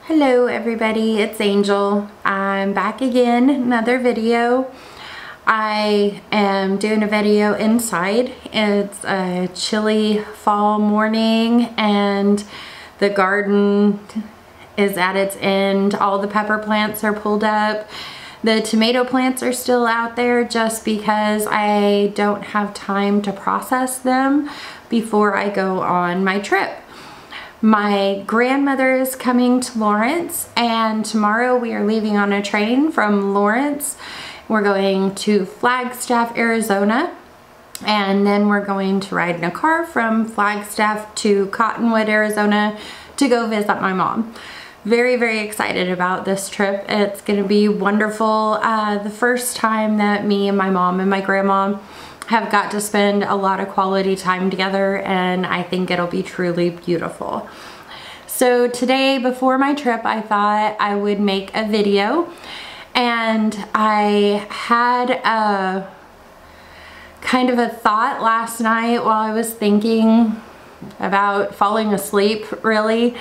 Hello everybody, it's Angel. I'm back again, another video. I am doing a video inside. It's a chilly fall morning and the garden is at its end. All the pepper plants are pulled up. The tomato plants are still out there just because I don't have time to process them before I go on my trip. My grandmother is coming to Lawrence, and tomorrow we are leaving on a train from Lawrence. We're going to Flagstaff, Arizona, and then we're going to ride in a car from Flagstaff to Cottonwood, Arizona to go visit my mom. Very, very excited about this trip. It's gonna be wonderful. The first time that me and my mom and my grandma have got to spend a lot of quality time together, and I think it'll be truly beautiful. So today, before my trip, I thought I would make a video, and I had a kind of a thought last night while I was thinking about falling asleep, really.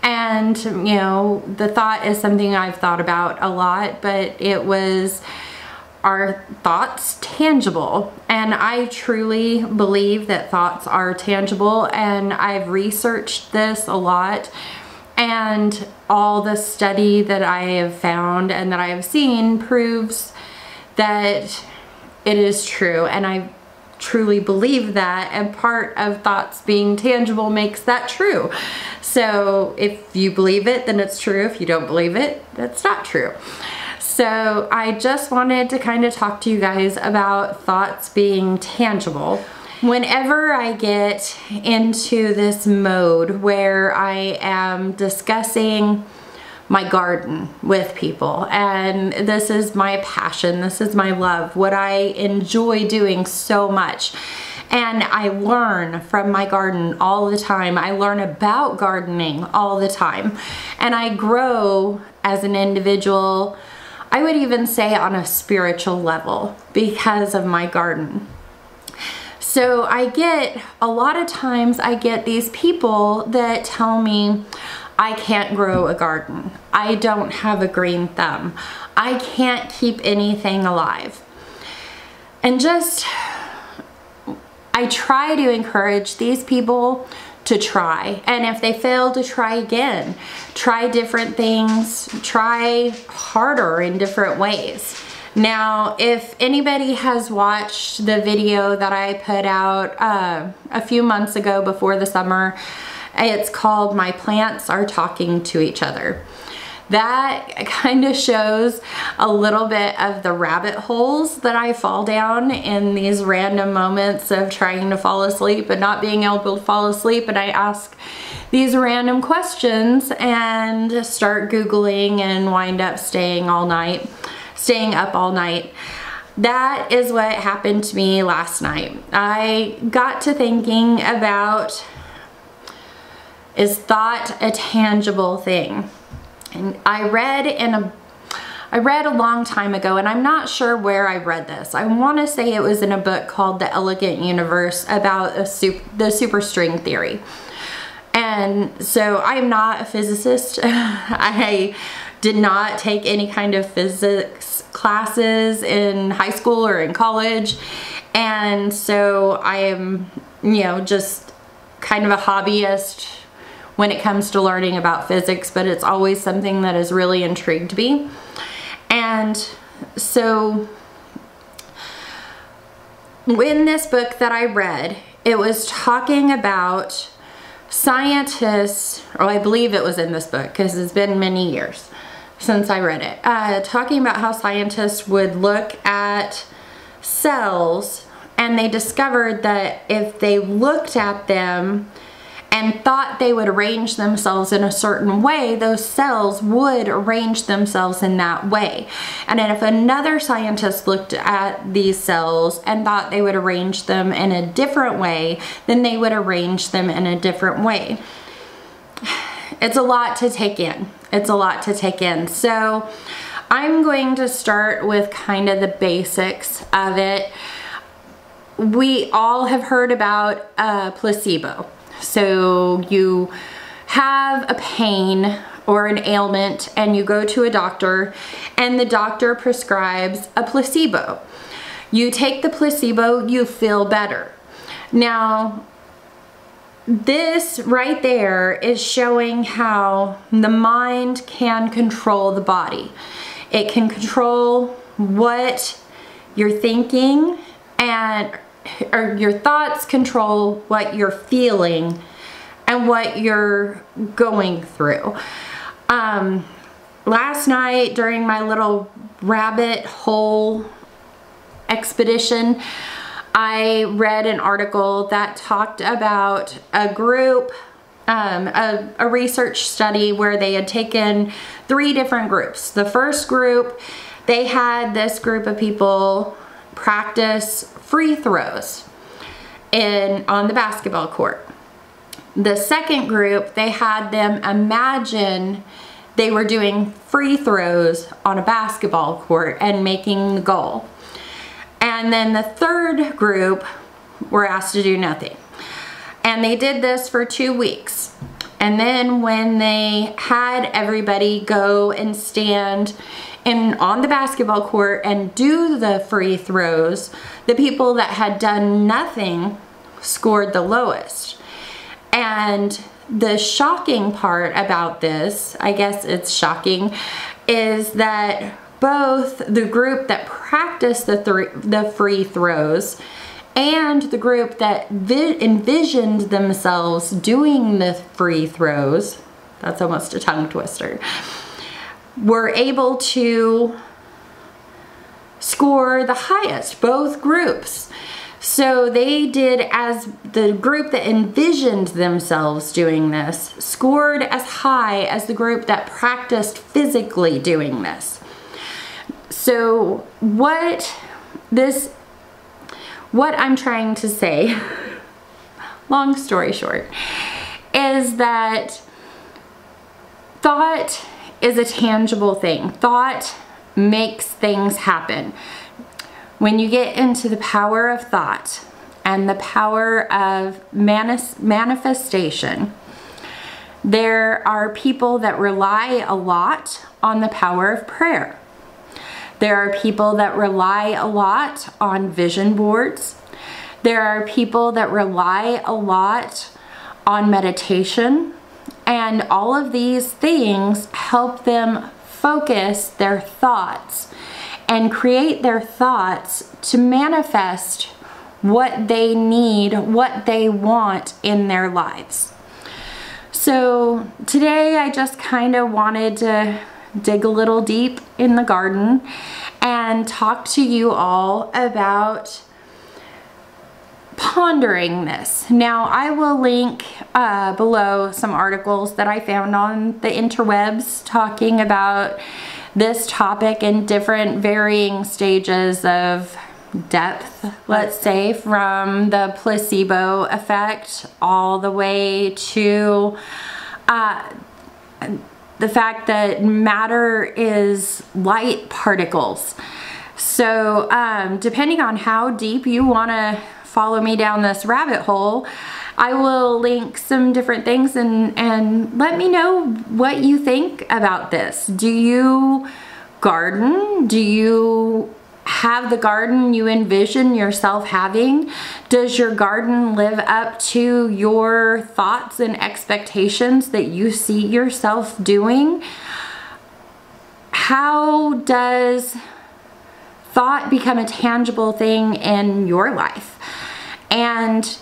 And you know, the thought is something I've thought about a lot, but it was, are thoughts tangible? And I truly believe that thoughts are tangible, and I've researched this a lot, and all the study that I have found and that I have seen proves that it is true, and I truly believe that, and part of thoughts being tangible makes that true. So if you believe it, then it's true. If you don't believe it, that's not true. So I just wanted to kind of talk to you guys about thoughts being tangible. Whenever I get into this mode where I am discussing my garden with people, and this is my passion, this is my love, what I enjoy doing so much, and I learn from my garden all the time. I learn about gardening all the time, and I grow as an individual. I would even say on a spiritual level because of my garden. So I get, a lot of times I get these people that tell me, I can't grow a garden. I don't have a green thumb. I can't keep anything alive. And just, I try to encourage these people to try, and if they fail, to try again. Try different things, try harder in different ways. Now, if anybody has watched the video that I put out a few months ago before the summer, it's called My Plants Are Talking to Each Other. That kind of shows a little bit of the rabbit holes that I fall down in these random moments of trying to fall asleep and not being able to fall asleep, and I ask these random questions and start Googling and wind up staying up all night. That is what happened to me last night. I got to thinking about, is thought a tangible thing? And I read a long time ago, and I'm not sure where I read this. I want to say it was in a book called The Elegant Universe about the superstring theory. And so I'm not a physicist. I did not take any kind of physics classes in high school or in college. And so I am, you know, just kind of a hobbyist when it comes to learning about physics, but it's always something that has really intrigued me. And so in this book that I read, it was talking about scientists, or I believe it was in this book because it's been many years since I read it, talking about how scientists would look at cells, and they discovered that if they looked at them and thought they would arrange themselves in a certain way, those cells would arrange themselves in that way. And then if another scientist looked at these cells and thought they would arrange them in a different way, then they would arrange them in a different way. It's a lot to take in. It's a lot to take in. So I'm going to start with kind of the basics of it. We all have heard about placebo. So you have a pain or an ailment and you go to a doctor and the doctor prescribes a placebo. You take the placebo, you feel better. Now, this right there is showing how the mind can control the body. It can control what you're thinking, or your thoughts control what you're feeling and what you're going through. Last night during my little rabbit hole expedition, I read an article that talked about a group, a research study where they had taken 3 different groups. The first group, they had this group of people practice free throws on the basketball court. The second group, they had them imagine they were doing free throws on a basketball court and making the goal. And then the third group were asked to do nothing. And they did this for 2 weeks. And then when they had everybody go and stand on the basketball court and do the free throws, the people that had done nothing scored the lowest. And the shocking part about this, I guess it's shocking, is that both the group that practiced the free throws and the group that envisioned themselves doing the free throws, that's almost a tongue twister, were able to score the highest, both groups. So they did, as the group that envisioned themselves doing this scored as high as the group that practiced physically doing this. So what I'm trying to say, long story short, is that thought is a tangible thing. Thought makes things happen. When you get into the power of thought and the power of manifestation, there are people that rely a lot on the power of prayer. There are people that rely a lot on vision boards. There are people that rely a lot on meditation. And all of these things help them focus their thoughts and create their thoughts to manifest what they need, what they want in their lives. So today I just kind of wanted to dig a little deep in the garden and talk to you all about pondering this. Now I will link below some articles that I found on the interwebs talking about this topic in different varying stages of depth, let's say, from the placebo effect all the way to the fact that matter is light particles. So depending on how deep you want to follow me down this rabbit hole, I will link some different things and let me know what you think about this. Do you garden? Do you have the garden you envision yourself having? Does your garden live up to your thoughts and expectations that you see yourself doing? How does thought become a tangible thing in your life? And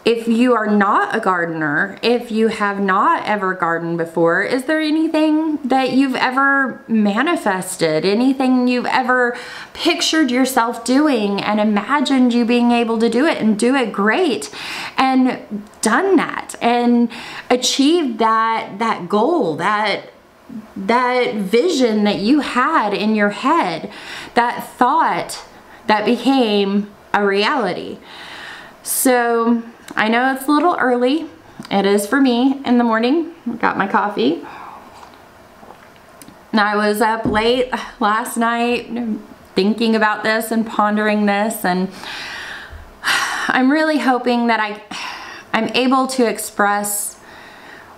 if you are not a gardener, if you have not ever gardened before, is there anything that you've ever manifested, anything you've ever pictured yourself doing and imagined you being able to do it and do it great and done that and achieved that goal, that vision that you had in your head, that thought that became a reality? So I know it's a little early. It is for me in the morning. Got my coffee. And I was up late last night thinking about this and pondering this, and I'm really hoping that I'm able to express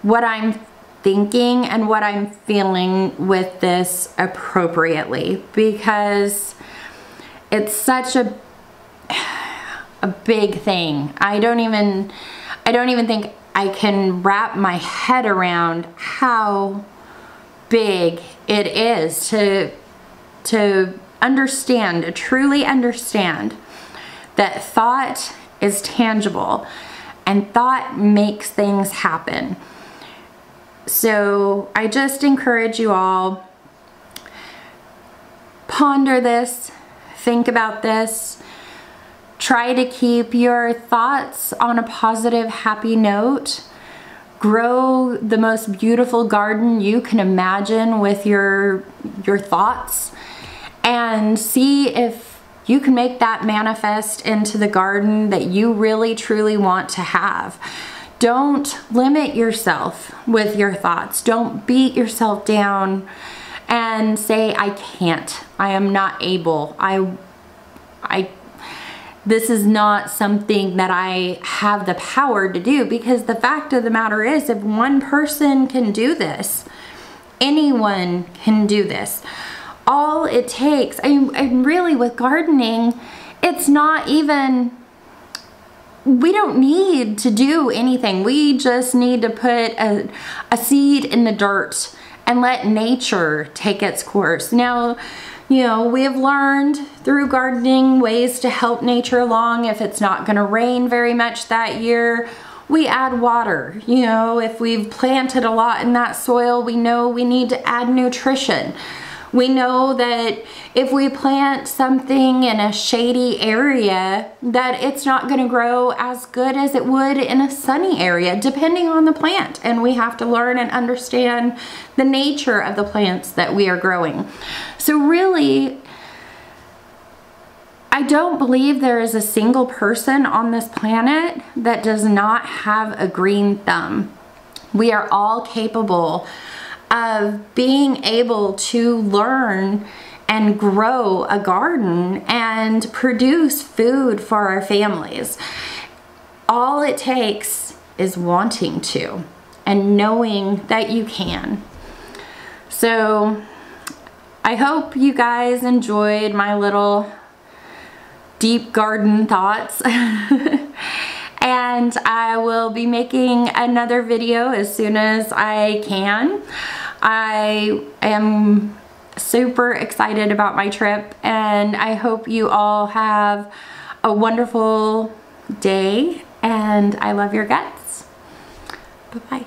what I'm thinking and what I'm feeling with this appropriately, because it's such a big thing. I don't even think I can wrap my head around how big it is to understand, to truly understand that thought is tangible and thought makes things happen. So I just encourage you all, ponder this, think about this, try to keep your thoughts on a positive, happy note. Grow the most beautiful garden you can imagine with your thoughts, and see if you can make that manifest into the garden that you really truly want to have. Don't limit yourself with your thoughts. Don't beat yourself down and say, I can't, I am not able, this is not something that I have the power to do, because the fact of the matter is, if one person can do this, anyone can do this. All it takes, and really with gardening, it's not even, we don't need to do anything. We just need to put a seed in the dirt and let nature take its course. Now, you know, we have learned through gardening ways to help nature along. If it's not going to rain very much that year, we add water. You know, if we've planted a lot in that soil, we know we need to add nutrition. We know that if we plant something in a shady area, that it's not going to grow as good as it would in a sunny area, depending on the plant. And we have to learn and understand the nature of the plants that we are growing. So really, I don't believe there is a single person on this planet that does not have a green thumb. We are all capable of being able to learn and grow a garden and produce food for our families. All it takes is wanting to and knowing that you can. So I hope you guys enjoyed my little deep garden thoughts. And I will be making another video as soon as I can. I am super excited about my trip, and I hope you all have a wonderful day, and I love your guts. Bye-bye.